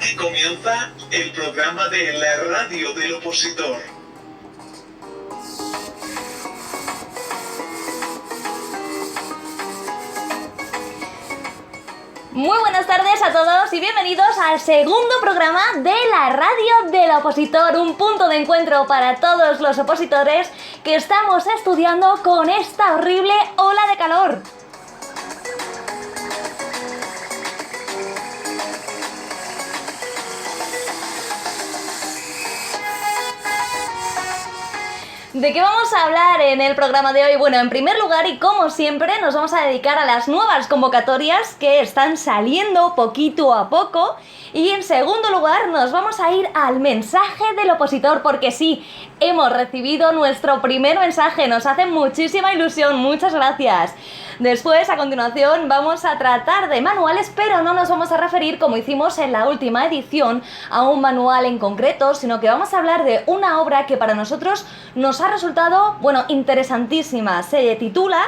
Aquí comienza el programa de la radio del opositor. Muy buenas tardes a todos y bienvenidos al segundo programa de la radio del opositor, un punto de encuentro para todos los opositores que estamos estudiando con esta horrible ola de calor. ¿De qué vamos a hablar en el programa de hoy? Bueno, en primer lugar y como siempre nos vamos a dedicar a las nuevas convocatorias que están saliendo poquito a poco. Y en segundo lugar nos vamos a ir al mensaje del opositor, porque sí, hemos recibido nuestro primer mensaje, nos hace muchísima ilusión, muchas gracias. Después, a continuación, vamos a tratar de manuales, pero no nos vamos a referir, como hicimos en la última edición, a un manual en concreto, sino que vamos a hablar de una obra que para nosotros nos ha resultado, interesantísima. Se titula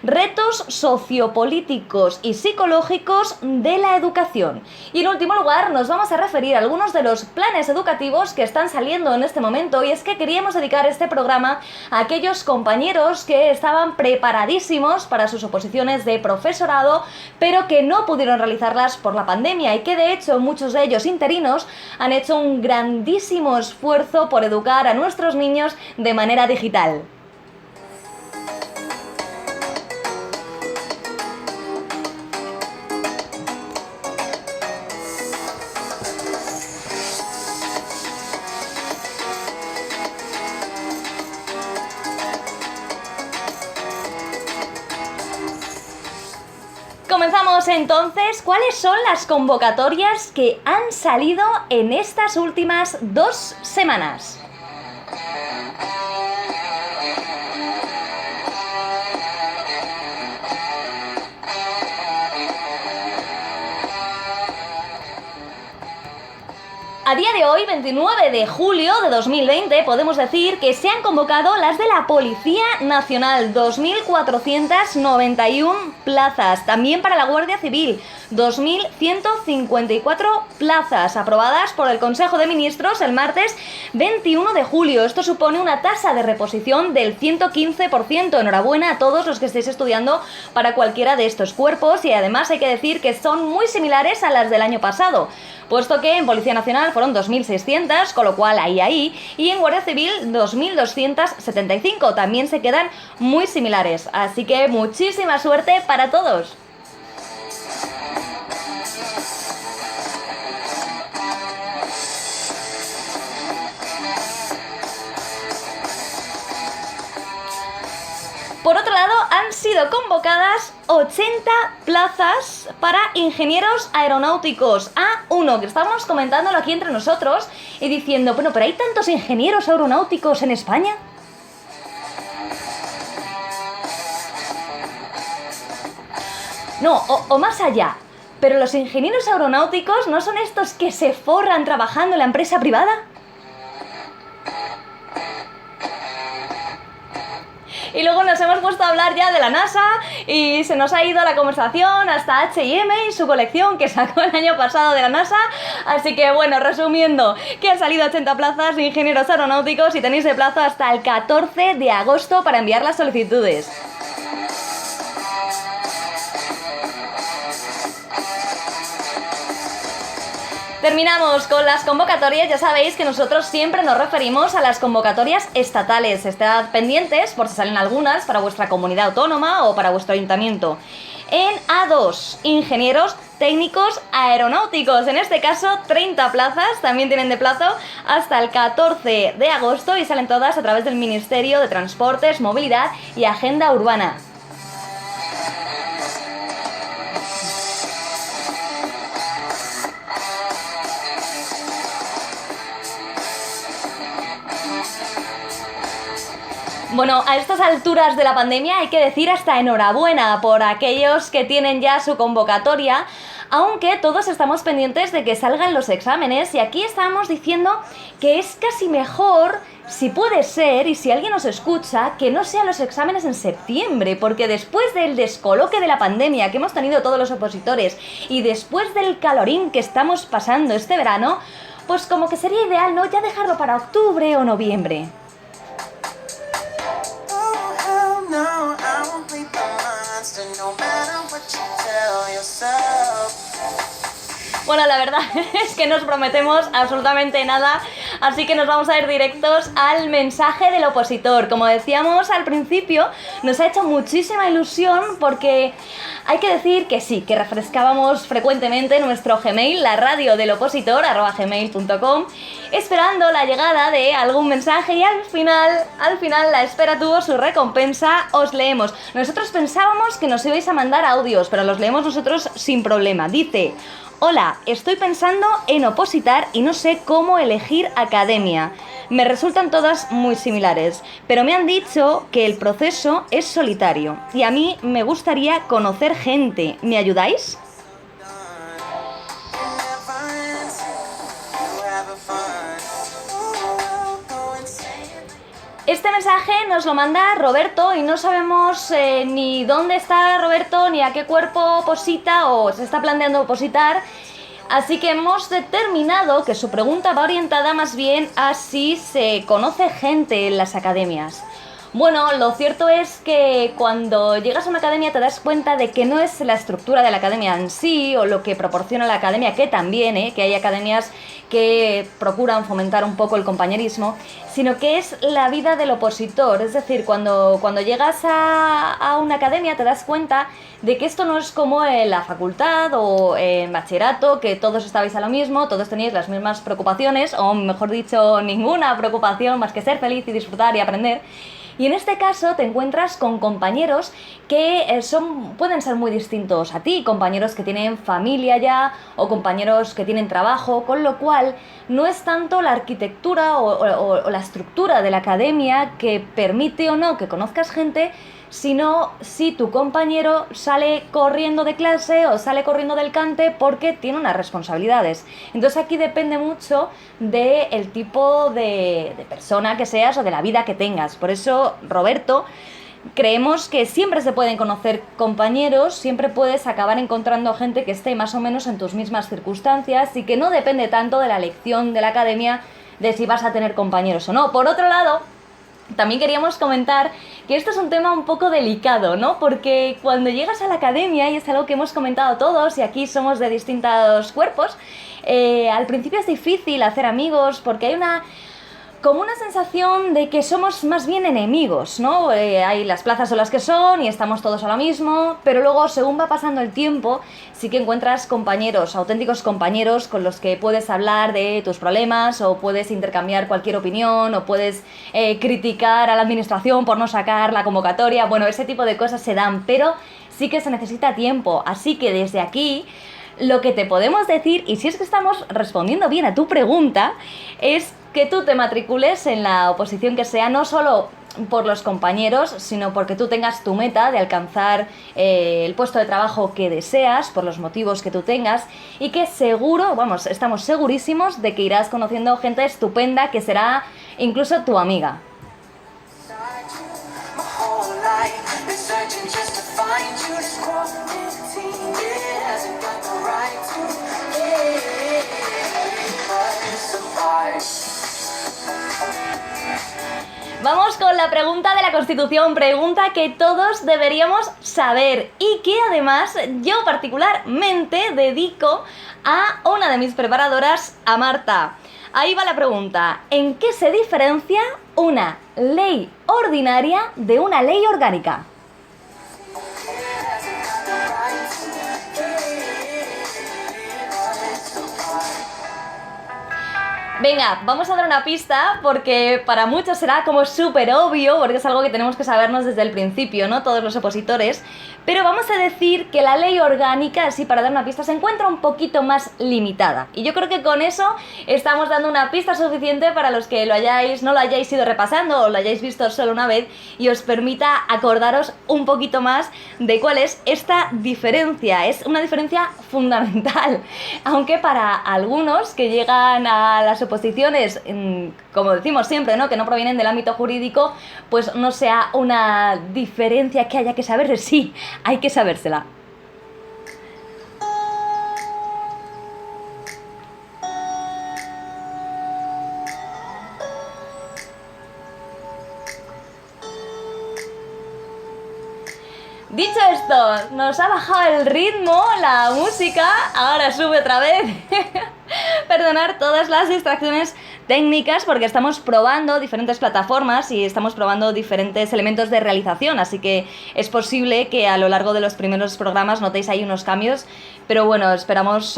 Retos sociopolíticos y psicológicos de la educación. Y en último lugar, nos vamos a referir a algunos de los planes educativos que están saliendo en este momento, y es que queríamos dedicar este programa a aquellos compañeros que estaban preparadísimos para sus oposiciones de profesorado, pero que no pudieron realizarlas por la pandemia, y que de hecho muchos de ellos interinos han hecho un grandísimo esfuerzo por educar a nuestros niños de manera digital. Comenzamos entonces. ¿Cuáles son las convocatorias que han salido en estas últimas 2 semanas? A día de hoy, 29 de julio de 2020, podemos decir que se han convocado las de la Policía Nacional, 2.491 plazas. También para la Guardia Civil, 2.154 plazas, aprobadas por el Consejo de Ministros el martes 21 de julio. Esto supone una tasa de reposición del 115%. Enhorabuena a todos los que estéis estudiando para cualquiera de estos cuerpos, y además hay que decir que son muy similares a las del año pasado, puesto que en Policía Nacional fueron 2.600, con lo cual ahí, y en Guardia Civil 2.275, también se quedan muy similares, así que muchísima suerte para todos. Por otro lado, han sido convocadas 80 plazas para ingenieros aeronáuticos A1, que estábamos comentándolo aquí entre nosotros y diciendo, bueno, pero ¿hay tantos ingenieros aeronáuticos en España? No, o más allá, pero los ingenieros aeronáuticos ¿no son estos que se forran trabajando en la empresa privada? Y luego nos hemos puesto a hablar ya de la NASA y se nos ha ido la conversación hasta H&M y su colección que sacó el año pasado de la NASA. Así que bueno, resumiendo, que han salido 80 plazas de ingenieros aeronáuticos y tenéis de plazo hasta el 14 de agosto para enviar las solicitudes. Terminamos con las convocatorias. Ya sabéis que nosotros siempre nos referimos a las convocatorias estatales. Estad pendientes por si salen algunas para vuestra comunidad autónoma o para vuestro ayuntamiento. En A2, ingenieros técnicos aeronáuticos. En este caso, 30 plazas también tienen de plazo hasta el 14 de agosto y salen todas a través del Ministerio de Transportes, Movilidad y Agenda Urbana. Bueno, a estas alturas de la pandemia hay que decir hasta enhorabuena por aquellos que tienen ya su convocatoria, aunque todos estamos pendientes de que salgan los exámenes, y aquí estamos diciendo que es casi mejor, si puede ser, y si alguien nos escucha, que no sean los exámenes en septiembre, porque después del descoloque de la pandemia que hemos tenido todos los opositores y después del calorín que estamos pasando este verano, pues como que sería ideal, ¿no?, ya dejarlo para octubre o noviembre. Bueno, la verdad es que no os prometemos absolutamente nada, así que nos vamos a ir directos al mensaje del opositor. Como decíamos al principio, nos ha hecho muchísima ilusión porque hay que decir que sí, que refrescábamos frecuentemente nuestro Gmail, la radio del opositor, @gmail.com, esperando la llegada de algún mensaje, y al final la espera tuvo su recompensa. Os leemos. Nosotros pensábamos que nos ibais a mandar audios, pero los leemos nosotros sin problema. Dice: hola, estoy pensando en opositar y no sé cómo elegir academia. Me resultan todas muy similares, pero me han dicho que el proceso es solitario y a mí me gustaría conocer gente. ¿Me ayudáis? Este mensaje nos lo manda Roberto y no sabemos ni dónde está Roberto, ni a qué cuerpo oposita o se está planteando opositar. Así que hemos determinado que su pregunta va orientada más bien a si se conoce gente en las academias. Bueno, lo cierto es que cuando llegas a una academia te das cuenta de que no es la estructura de la academia en sí o lo que proporciona la academia, que también, que hay academias que procuran fomentar un poco el compañerismo, sino que es la vida del opositor. Es decir, cuando llegas a una academia te das cuenta de que esto no es como en la facultad o en bachillerato, que todos estabais a lo mismo, todos teníais las mismas preocupaciones, o mejor dicho, ninguna preocupación más que ser feliz y disfrutar y aprender. Y en este caso te encuentras con compañeros que pueden ser muy distintos a ti, compañeros que tienen familia ya o compañeros que tienen trabajo, con lo cual no es tanto la arquitectura o la estructura de la academia que permite o no que conozcas gente, sino si tu compañero sale corriendo de clase o sale corriendo del cante porque tiene unas responsabilidades. Entonces aquí depende mucho del tipo de persona que seas o de la vida que tengas. Por eso, Roberto, creemos que siempre se pueden conocer compañeros, siempre puedes acabar encontrando gente que esté más o menos en tus mismas circunstancias y que no depende tanto de la elección de la academia de si vas a tener compañeros o no. Por otro lado, también queríamos comentar que esto es un tema un poco delicado, ¿no? Porque cuando llegas a la academia, y es algo que hemos comentado todos, y aquí somos de distintos cuerpos, al principio es difícil hacer amigos porque hay como una sensación de que somos más bien enemigos, ¿no? Hay las plazas son las que son y estamos todos a lo mismo, pero luego según va pasando el tiempo sí que encuentras compañeros, auténticos compañeros con los que puedes hablar de tus problemas o puedes intercambiar cualquier opinión o puedes criticar a la administración por no sacar la convocatoria. Bueno, ese tipo de cosas se dan, pero sí que se necesita tiempo, así que desde aquí lo que te podemos decir, y si es que estamos respondiendo bien a tu pregunta, es que tú te matricules en la oposición que sea, no solo por los compañeros, sino porque tú tengas tu meta de alcanzar el puesto de trabajo que deseas, por los motivos que tú tengas, y que seguro, vamos, estamos segurísimos de que irás conociendo gente estupenda que será incluso tu amiga. Vamos con la pregunta de la Constitución, pregunta que todos deberíamos saber y que además yo particularmente dedico a una de mis preparadoras, a Marta. Ahí va la pregunta: ¿en qué se diferencia una ley ordinaria de una ley orgánica? Venga, vamos a dar una pista porque para muchos será como súper obvio, porque es algo que tenemos que sabernos desde el principio, ¿no? Todos los opositores. Pero vamos a decir que la ley orgánica, así para dar una pista, se encuentra un poquito más limitada. Y yo creo que con eso estamos dando una pista suficiente para los que no lo hayáis ido repasando o lo hayáis visto solo una vez y os permita acordaros un poquito más de cuál es esta diferencia. Es una diferencia fundamental, aunque para algunos que llegan a las oposiciones oposiciones, como decimos siempre, ¿no?, que no provienen del ámbito jurídico, pues no sea una diferencia que haya que saber. Sí, hay que sabérsela. Dicho esto, nos ha bajado el ritmo, la música, ahora sube otra vez. Perdonar todas las distracciones técnicas porque estamos probando diferentes plataformas y estamos probando diferentes elementos de realización, así que es posible que a lo largo de los primeros programas notéis ahí unos cambios, pero bueno, esperamos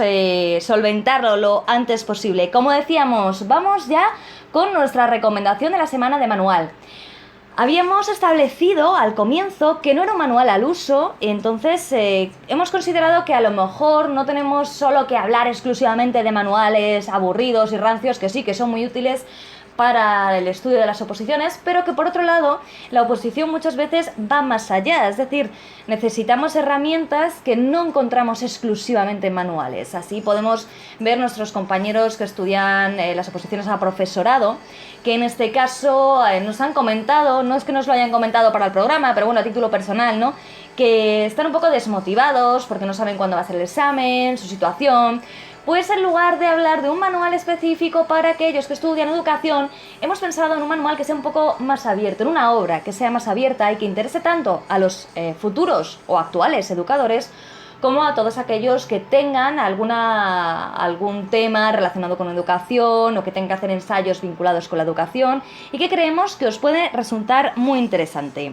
solventarlo lo antes posible. Como decíamos, vamos ya con nuestra recomendación de la semana de manual. Habíamos establecido al comienzo que no era un manual al uso, y entonces hemos considerado que a lo mejor no tenemos solo que hablar exclusivamente de manuales aburridos y rancios, que sí, que son muy útiles para el estudio de las oposiciones, pero que por otro lado la oposición muchas veces va más allá, es decir, necesitamos herramientas que no encontramos exclusivamente en manuales. Así podemos ver nuestros compañeros que estudian las oposiciones a profesorado, que en este caso nos han comentado, no es que nos lo hayan comentado para el programa, pero bueno, a título personal, ¿no?, que están un poco desmotivados porque no saben cuándo va a ser el examen, su situación. Pues en lugar de hablar de un manual específico para aquellos que estudian educación, hemos pensado en un manual que sea un poco más abierto, en una obra que sea más abierta y que interese tanto a los futuros o actuales educadores como a todos aquellos que tengan algún tema relacionado con educación o que tengan que hacer ensayos vinculados con la educación y que creemos que os puede resultar muy interesante.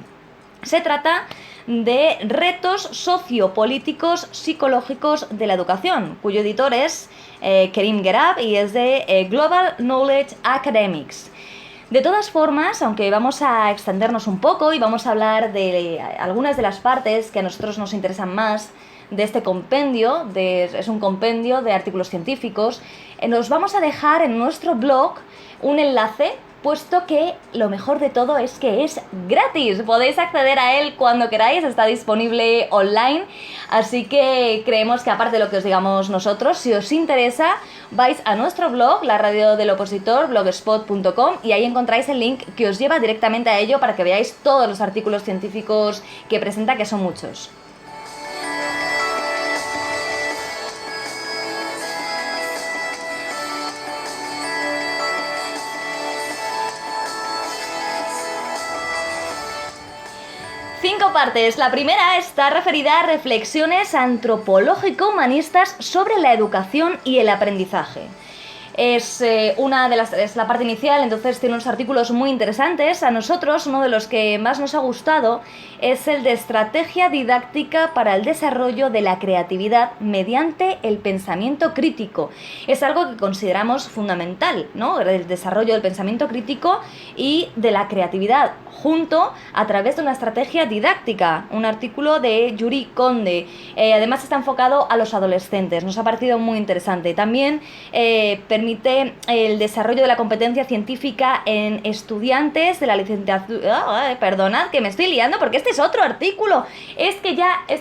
Se trata de retos sociopolíticos psicológicos de la educación, cuyo editor es Kerim Gerab y es de Global Knowledge Academics. De todas formas, aunque vamos a extendernos un poco y vamos a hablar de algunas de las partes que a nosotros nos interesan más de este compendio, es un compendio de artículos científicos, nos vamos a dejar en nuestro blog un enlace, puesto que lo mejor de todo es que es gratis. Podéis acceder a él cuando queráis, está disponible online, así que creemos que aparte de lo que os digamos nosotros, si os interesa, vais a nuestro blog, la radio del opositor, blogspot.com, y ahí encontráis el link que os lleva directamente a ello para que veáis todos los artículos científicos que presenta, que son muchos. Cinco partes. La primera está referida a reflexiones antropológico-humanistas sobre la educación y el aprendizaje. Es la parte inicial, entonces tiene unos artículos muy interesantes. A nosotros uno de los que más nos ha gustado es el de estrategia didáctica para el desarrollo de la creatividad mediante el pensamiento crítico. Es algo que consideramos fundamental, ¿no?, el desarrollo del pensamiento crítico y de la creatividad junto a través de una estrategia didáctica, un artículo de Yuri Conde. Además está enfocado a los adolescentes, nos ha parecido muy interesante. También permite el desarrollo de la competencia científica en estudiantes de la licenciatura. Perdonad que me estoy liando porque este es otro artículo.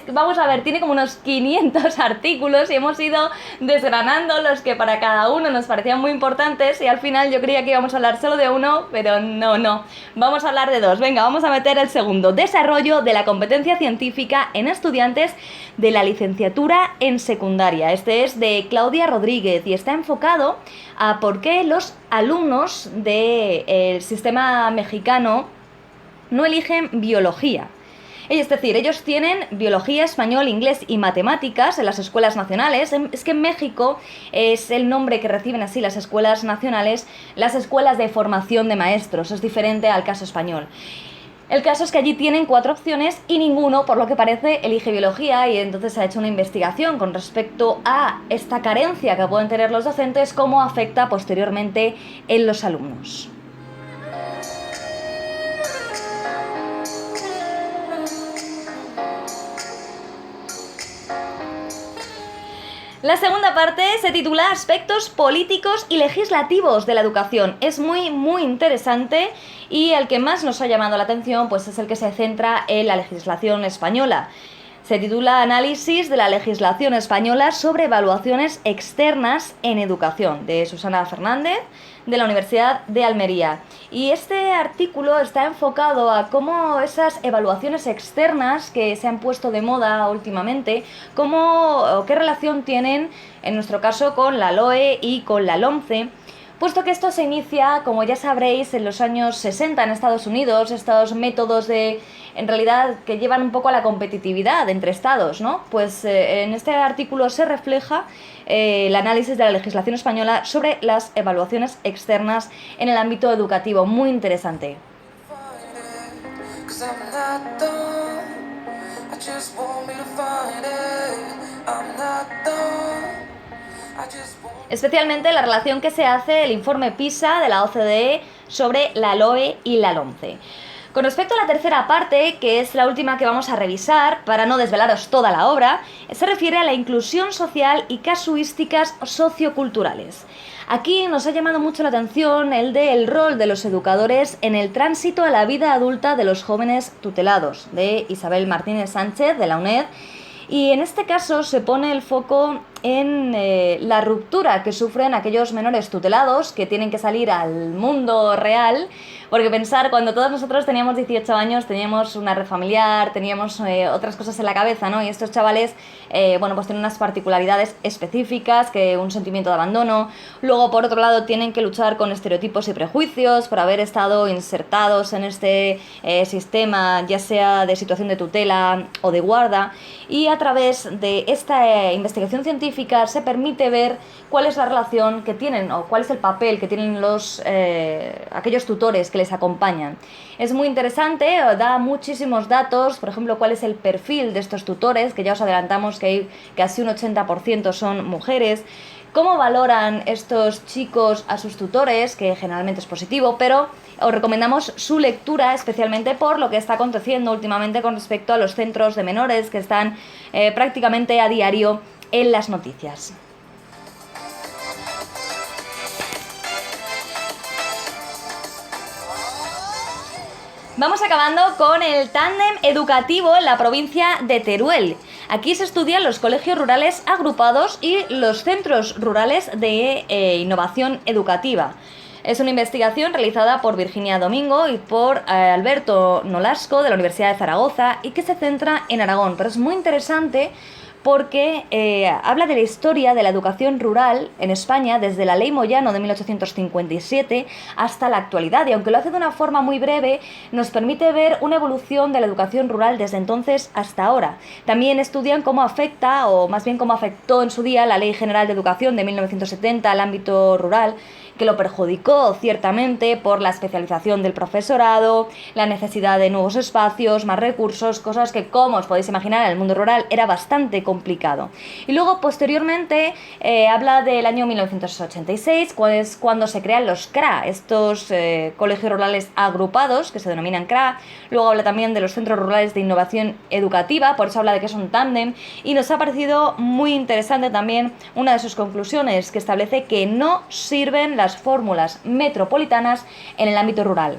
Vamos a ver, tiene como unos 500 artículos y hemos ido desgranando los que para cada uno nos parecían muy importantes y al final yo creía que íbamos a hablar solo de uno, pero no. Vamos a hablar de dos. Venga, vamos a meter el segundo. Desarrollo de la competencia científica en estudiantes de la licenciatura en secundaria. Este es de Claudia Rodríguez y está enfocado a por qué los alumnos del sistema mexicano no eligen biología. Es decir, ellos tienen biología, español, inglés y matemáticas en las escuelas nacionales. Es que en México es el nombre que reciben así las escuelas nacionales, las escuelas de formación de maestros. Es diferente al caso español. El caso es que allí tienen 4 opciones y ninguno, por lo que parece, elige biología, y entonces se ha hecho una investigación con respecto a esta carencia que pueden tener los docentes, cómo afecta posteriormente en los alumnos. La segunda parte se titula Aspectos políticos y legislativos de la educación. Es muy interesante y el que más nos ha llamado la atención pues es el que se centra en la legislación española. Se titula Análisis de la legislación española sobre evaluaciones externas en educación, de Susana Fernández, de la Universidad de Almería. Y este artículo está enfocado a cómo esas evaluaciones externas que se han puesto de moda últimamente, qué relación tienen, en nuestro caso, con la LOE y con la LOMCE, puesto que esto se inicia, como ya sabréis, en los años 60 en Estados Unidos, estos métodos en realidad, que llevan un poco a la competitividad entre estados, ¿no? Pues en este artículo se refleja el análisis de la legislación española sobre las evaluaciones externas en el ámbito educativo. Muy interesante. Especialmente la relación que se hace el informe PISA de la OCDE sobre la LOE y la LOMCE. Con respecto a la tercera parte, que es la última que vamos a revisar, para no desvelaros toda la obra, se refiere a la inclusión social y casuísticas socioculturales. Aquí nos ha llamado mucho la atención el rol de los educadores en el tránsito a la vida adulta de los jóvenes tutelados, de Isabel Martínez Sánchez, de la UNED, y en este caso se pone el foco en la ruptura que sufren aquellos menores tutelados que tienen que salir al mundo real, porque pensar, cuando todos nosotros teníamos 18 años, teníamos una red familiar, teníamos otras cosas en la cabeza, ¿no? Y estos chavales, pues tienen unas particularidades específicas, que un sentimiento de abandono. Luego, por otro lado, tienen que luchar con estereotipos y prejuicios por haber estado insertados en este sistema, ya sea de situación de tutela o de guarda. Y a través de esta investigación científica se permite ver cuál es la relación que tienen o cuál es el papel que tienen aquellos tutores que les acompañan. Es muy interesante, da muchísimos datos, por ejemplo, cuál es el perfil de estos tutores, que ya os adelantamos que hay casi un 80% son mujeres. Cómo valoran estos chicos a sus tutores, que generalmente es positivo, pero os recomendamos su lectura, especialmente por lo que está aconteciendo últimamente con respecto a los centros de menores, que están prácticamente a diario en las noticias. Vamos acabando con el tándem educativo en la provincia de Teruel. Aquí se estudian los colegios rurales agrupados y los centros rurales de innovación educativa. Es una investigación realizada por Virginia Domingo y por Alberto Nolasco de la Universidad de Zaragoza y que se centra en Aragón, pero es muy interesante porque habla de la historia de la educación rural en España desde la Ley Moyano de 1857 hasta la actualidad, y aunque lo hace de una forma muy breve, nos permite ver una evolución de la educación rural desde entonces hasta ahora. También estudian cómo afecta, o más bien cómo afectó en su día, la Ley General de Educación de 1970 al ámbito rural, que lo perjudicó ciertamente por la especialización del profesorado, la necesidad de nuevos espacios, más recursos, cosas que, como os podéis imaginar, en el mundo rural era bastante complicado. Y luego, posteriormente, habla del año 1986, cuando se crean los CRA, estos colegios rurales agrupados, que se denominan CRA. Luego habla también de los centros rurales de innovación educativa, por eso habla de que es un tándem, y nos ha parecido muy interesante también una de sus conclusiones, que establece que no sirven las fórmulas metropolitanas en el ámbito rural.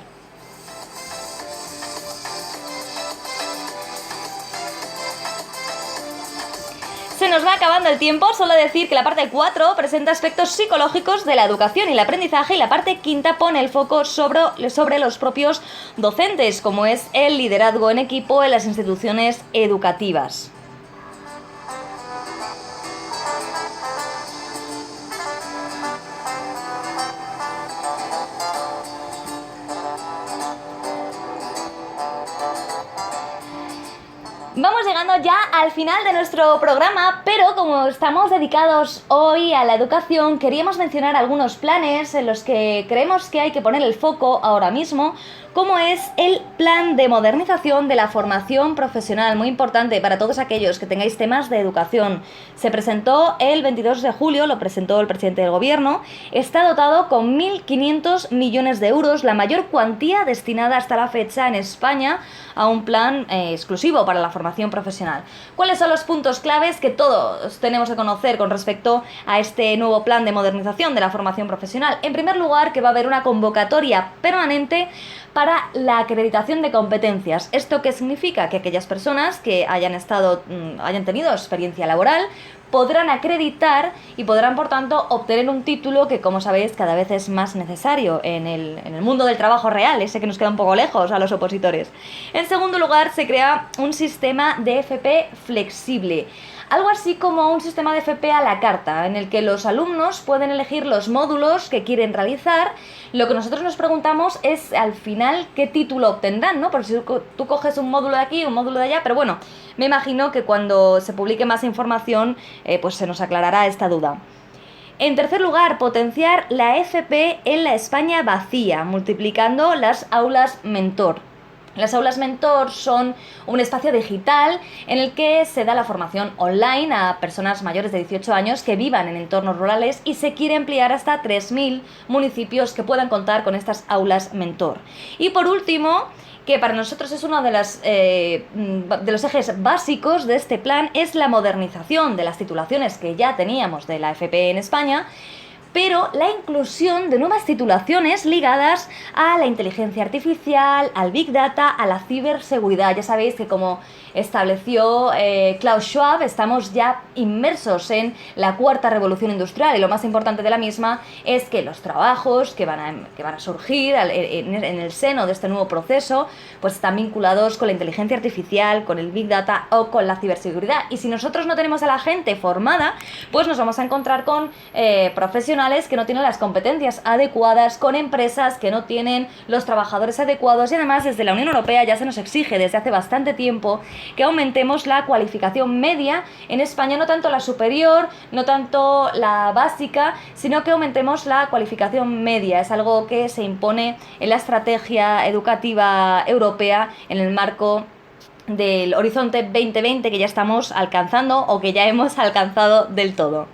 Se nos va acabando el tiempo, solo decir que la parte 4 presenta aspectos psicológicos de la educación y el aprendizaje, y la parte 5 pone el foco sobre los propios docentes, como es el liderazgo en equipo en las instituciones educativas. Vamos llegando ya al final de nuestro programa, pero como estamos dedicados hoy a la educación, queríamos mencionar algunos planes en los que creemos que hay que poner el foco ahora mismo, como es el plan de modernización de la formación profesional, muy importante para todos aquellos que tengáis temas de educación. Se presentó el 22 de julio, lo presentó el presidente del gobierno, está dotado con 1.500 millones de euros, la mayor cuantía destinada hasta la fecha en España a un plan exclusivo para la formación profesional. ¿Cuáles son los puntos claves que todos tenemos que conocer con respecto a este nuevo plan de modernización de la formación profesional? En primer lugar, que va a haber una convocatoria permanente para la acreditación de competencias. ¿Esto qué significa? Que aquellas personas que hayan tenido experiencia laboral podrán acreditar y podrán, por tanto, obtener un título que, como sabéis, cada vez es más necesario en el mundo del trabajo real, ese que nos queda un poco lejos a los opositores. En segundo lugar, se crea un sistema de FP flexible. Algo así como un sistema de FP a la carta, en el que los alumnos pueden elegir los módulos que quieren realizar. Lo que nosotros nos preguntamos es, al final, qué título obtendrán, ¿no? Porque si tú coges un módulo de aquí, un módulo de allá, pero bueno, me imagino que cuando se publique más información, pues se nos aclarará esta duda. En tercer lugar, potenciar la FP en la España vacía, multiplicando las aulas mentor. Las aulas mentor son un espacio digital en el que se da la formación online a personas mayores de 18 años que vivan en entornos rurales, y se quiere ampliar hasta 3.000 municipios que puedan contar con estas aulas mentor. Y por último, que para nosotros es uno de los ejes básicos de este plan, es la modernización de las titulaciones que ya teníamos de la FP en España, pero la inclusión de nuevas titulaciones ligadas a la inteligencia artificial, al Big Data, a la ciberseguridad. Ya sabéis que, como estableció Klaus Schwab, estamos ya inmersos en la cuarta revolución industrial, y lo más importante de la misma es que los trabajos que van a surgir en el seno de este nuevo proceso pues están vinculados con la inteligencia artificial, con el Big Data o con la ciberseguridad. Y si nosotros no tenemos a la gente formada, pues nos vamos a encontrar con profesionales que no tienen las competencias adecuadas, con empresas que no tienen los trabajadores adecuados, y además desde la Unión Europea ya se nos exige desde hace bastante tiempo que aumentemos la cualificación media en España, no tanto la superior, no tanto la básica, sino que aumentemos la cualificación media. Es algo que se impone en la estrategia educativa europea en el marco del Horizonte 2020, que ya estamos alcanzando o que ya hemos alcanzado del todo.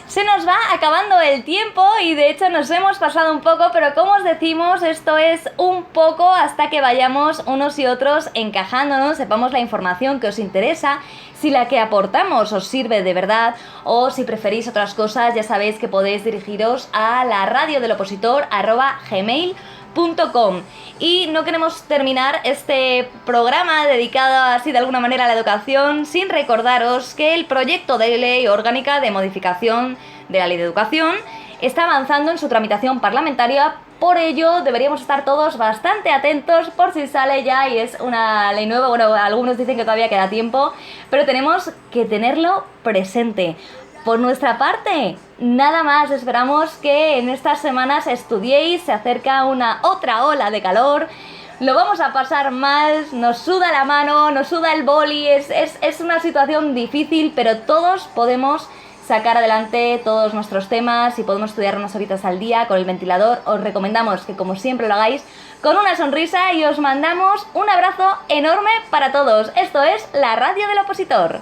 Se nos va acabando el tiempo y de hecho nos hemos pasado un poco, pero como os decimos, esto es un poco hasta que vayamos unos y otros encajándonos, sepamos la información que os interesa, si la que aportamos os sirve de verdad, o si preferís otras cosas, ya sabéis que podéis dirigiros a la radiodelopositor@gmail.com. Y no queremos terminar este programa dedicado así de alguna manera a la educación sin recordaros que el proyecto de ley orgánica de modificación de la Ley de Educación está avanzando en su tramitación parlamentaria. Por ello deberíamos estar todos bastante atentos por si sale ya y es una ley nueva. Bueno, algunos dicen que todavía queda tiempo, pero tenemos que tenerlo presente. Por nuestra parte, nada más. Esperamos que en estas semanas estudiéis. Se acerca una otra ola de calor. Lo vamos a pasar mal, nos suda la mano, nos suda el boli. Es una situación difícil, pero todos podemos sacar adelante todos nuestros temas y podemos estudiar unas horitas al día con el ventilador. Os recomendamos que, como siempre, lo hagáis con una sonrisa, y os mandamos un abrazo enorme para todos. Esto es la Radio del Opositor.